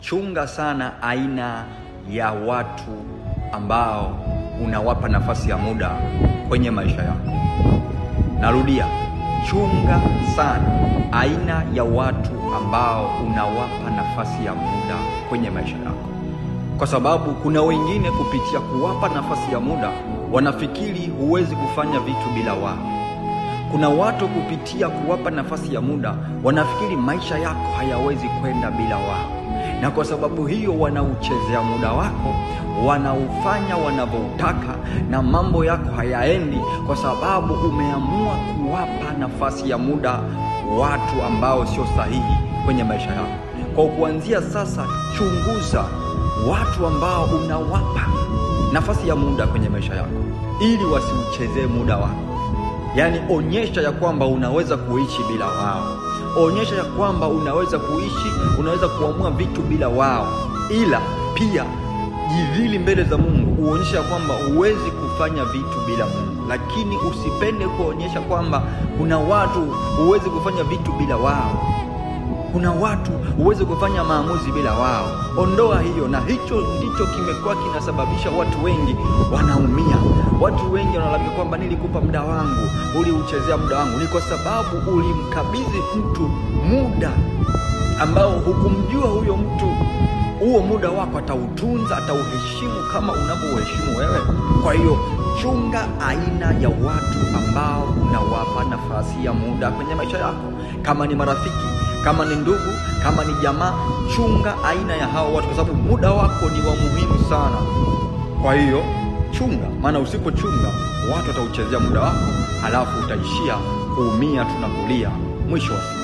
chunga sana aina ya watu ambao unawapa nafasi ya muda kwenye maisha yako. Narudia, chunga sana aina ya watu ambao unawapa nafasi ya muda kwenye maisha yako, kwa sababu kuna wengine kupitia kuwapa nafasi ya muda wanafikiri huwezi kufanya vitu bila wao. Kuna watu kupitia kuwapa nafasi ya muda wanafikiri maisha yako hayawezi kwenda bila wao, na kwa sababu hiyo wanauchezea muda wako, wanaufanya wanavyotaka, na mambo yako hayaendi kwa sababu umeamua kuwapa nafasi ya muda watu ambao sio sahihi kwenye maisha yako. Kwa kuanzia sasa, chunguza watu ambao unawapa nafasi ya muda kwenye maisha yako ili wasiuchezee muda wako. Yaani onyesha ya kwamba unaweza kuishi bila wao. Onyesha ya kwamba unaweza kuishi, unaweza kuamua vitu bila wao. Ila pia jidhili mbele za Mungu, uonyesha ya kwamba huwezi kufanya vitu bila Mungu. Lakini usipende kuonyesha kwamba kuna watu huwezi kufanya vitu bila wao. Kuna watu huwezi kufanya maamuzi bila wao. Ondoa hiyo, na hicho ndicho kimekuwa kinasababisha watu wengi wanaumia. Watu wengi wanalalamika kwamba nilikupa muda wangu, uliuchezea muda wangu. Ni kwa sababu ulimkabidhi mtu muda ambao hukumjua huyo mtu huo muda wako atautunza, atauheshimu kama unavyoheshimu wewe. Kwa hiyo chunga aina ya watu ambao unawapa nafasi ya muda kwenye maisha yako. Kama ni marafiki, kama ni ndugu, kama ni jamaa, chunga aina ya hao watu, kwa sababu muda wako ni wa muhimu sana. Kwa hiyo chunga, maana usipochunga watu watauchezea muda wako, halafu utaishia kuumia, tunakulia mwisho wa siku.